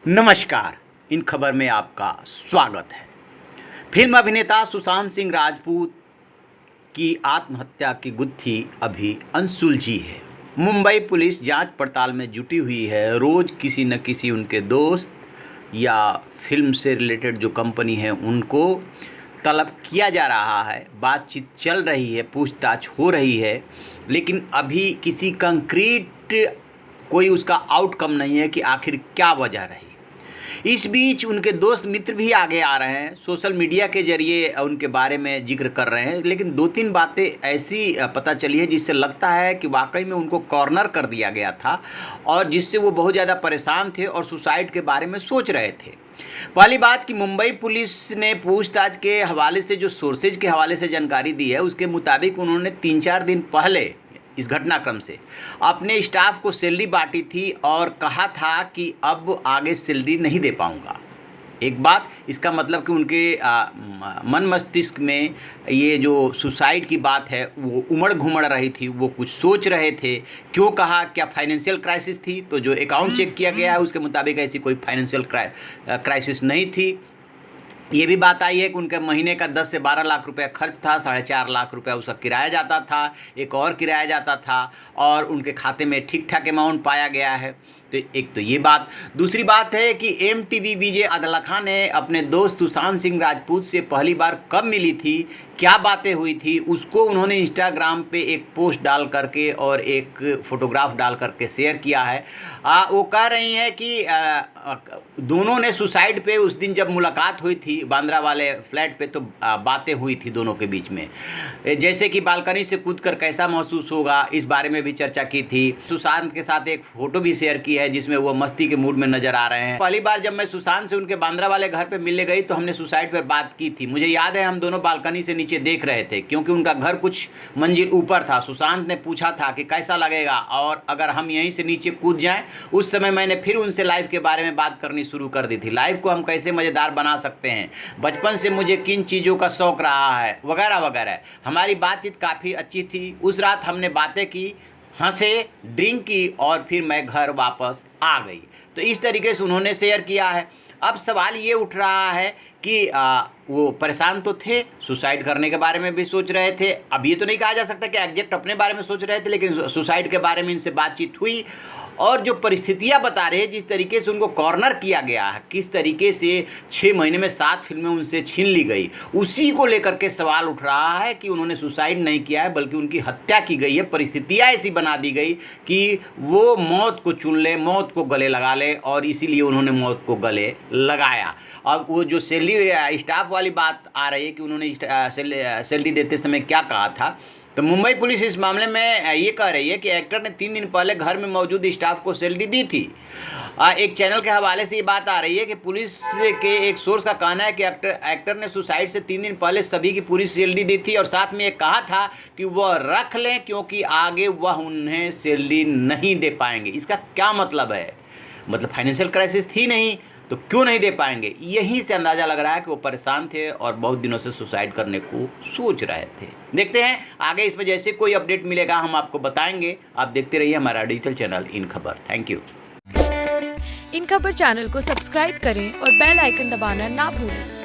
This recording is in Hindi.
नमस्कार, इन खबर में आपका स्वागत है। फिल्म अभिनेता सुशांत सिंह राजपूत की आत्महत्या की गुत्थी अभी अनसुलझी है। मुंबई पुलिस जांच पड़ताल में जुटी हुई है। रोज़ किसी न किसी उनके दोस्त या फिल्म से रिलेटेड जो कंपनी है उनको तलब किया जा रहा है, बातचीत चल रही है, पूछताछ हो रही है, लेकिन अभी किसी कंक्रीट कोई उसका आउटकम नहीं है कि आखिर क्या वजह रही। इस बीच उनके दोस्त मित्र भी आगे आ रहे हैं, सोशल मीडिया के जरिए उनके बारे में जिक्र कर रहे हैं, लेकिन 2-3 बातें ऐसी पता चली है जिससे लगता है कि वाकई में उनको कॉर्नर कर दिया गया था और जिससे वो बहुत ज़्यादा परेशान थे और सुसाइड के बारे में सोच रहे थे। पहली बात कि मुंबई पुलिस ने पूछताछ के हवाले से जो सोर्सेज के हवाले से जानकारी दी है उसके मुताबिक उन्होंने 3-4 दिन पहले इस घटनाक्रम से अपने स्टाफ को सैलरी बांटी थी और कहा था कि अब आगे सैलरी नहीं दे पाऊंगा। एक बात, इसका मतलब कि उनके मन मस्तिष्क में ये जो सुसाइड की बात है वो उमड़ घुमड़ रही थी, वो कुछ सोच रहे थे। क्यों कहा, क्या फाइनेंशियल क्राइसिस थी? तो जो अकाउंट चेक किया गया है उसके मुताबिक ऐसी कोई फाइनेंशियल क्राइसिस नहीं थी। ये भी बात आई है कि उनके महीने का 10 से 12 लाख रुपए खर्च था, 4.5 लाख रुपए उसका किराया जाता था, एक और किराया जाता था और उनके खाते में ठीक ठाक अमाउंट पाया गया है। तो एक तो ये बात। दूसरी बात है कि MTV विजय अदलखा ने अपने दोस्त सुशांत सिंह राजपूत से पहली बार कब मिली थी, क्या बातें हुई थी, उसको उन्होंने इंस्टाग्राम पे एक पोस्ट डाल करके और एक फ़ोटोग्राफ डाल करके शेयर किया है। वो कह रही हैं कि दोनों ने सुसाइड पे उस दिन जब मुलाकात हुई थी बांद्रा वाले फ्लैट पे तो बातें हुई थी दोनों के बीच में, जैसे कि बालकनी से कूदकर कैसा महसूस होगा इस बारे में भी चर्चा की थी। सुशांत के साथ एक फ़ोटो भी शेयर की है जिसमें वो मस्ती के मूड में नज़र आ रहे हैं। पहली बार जब मैं सुशांत से उनके बांद्रा वाले घर पे मिलने गई तो हमने सुसाइड पर बात की थी। मुझे याद है हम दोनों बालकनी से नीचे देख रहे थे क्योंकि उनका घर कुछ मंजिल ऊपर था। सुशांत ने पूछा था कि कैसा लगेगा और अगर हम यहीं से नीचे कूद जाएं। उस समय मैंने फिर उनसे लाइफ के बारे में बात करनी शुरू कर दी थी, लाइफ को हम कैसे मज़ेदार बना सकते हैं, बचपन से मुझे किन चीज़ों का शौक़ रहा है, वगैरह वगैरह। हमारी बातचीत काफ़ी अच्छी थी। उस रात हमने बातें की, हंसे, ड्रिंक की और फिर मैं घर वापस आ गई। तो इस तरीके से उन्होंने शेयर किया है। अब सवाल ये उठ रहा है कि वो परेशान तो थे, सुसाइड करने के बारे में भी सोच रहे थे। अब ये तो नहीं कहा जा सकता कि एग्जैक्ट अपने बारे में सोच रहे थे, लेकिन सुसाइड के बारे में इनसे बातचीत हुई और जो परिस्थितियां बता रहे हैं, जिस तरीके से उनको कॉर्नर किया गया है, किस तरीके से 6 महीने में 7 फिल्में उनसे छीन ली गई, उसी को लेकर के सवाल उठ रहा है कि उन्होंने सुसाइड नहीं किया है बल्कि उनकी हत्या की गई है। परिस्थितियां ऐसी बना दी गई कि वो मौत को चुन ले, मौत को गले लगा ले और इसीलिए उन्होंने मौत को गले लगाया। अब वो जो सैलरी स्टाफ वाली बात आ रही है कि उन्होंने सैलरी देते समय क्या कहा था, तो मुंबई पुलिस इस मामले में ये कह रही है कि एक्टर ने 3 दिन पहले घर में मौजूद स्टाफ को सैलरी दी थी। एक चैनल के हवाले से ये बात आ रही है कि पुलिस के एक सोर्स का कहना है कि एक्टर ने सुसाइड से 3 दिन पहले सभी की पूरी सैलरी दी थी और साथ में ये कहा था कि वह रख लें क्योंकि आगे वह उन्हें सैलरी नहीं दे पाएंगे। इसका क्या मतलब है? मतलब फाइनेंशियल क्राइसिस थी नहीं तो क्यों नहीं दे पाएंगे? यहीं से अंदाज़ा लग रहा है कि वो परेशान थे और बहुत दिनों से सुसाइड करने को सोच रहे थे। देखते हैं आगे इसमें जैसे कोई अपडेट मिलेगा हम आपको बताएंगे। आप देखते रहिए हमारा डिजिटल चैनल इन खबर। Thank you. इन खबर चैनल को सब्सक्राइब करें और बेल आइकन दबाना ना भूलें।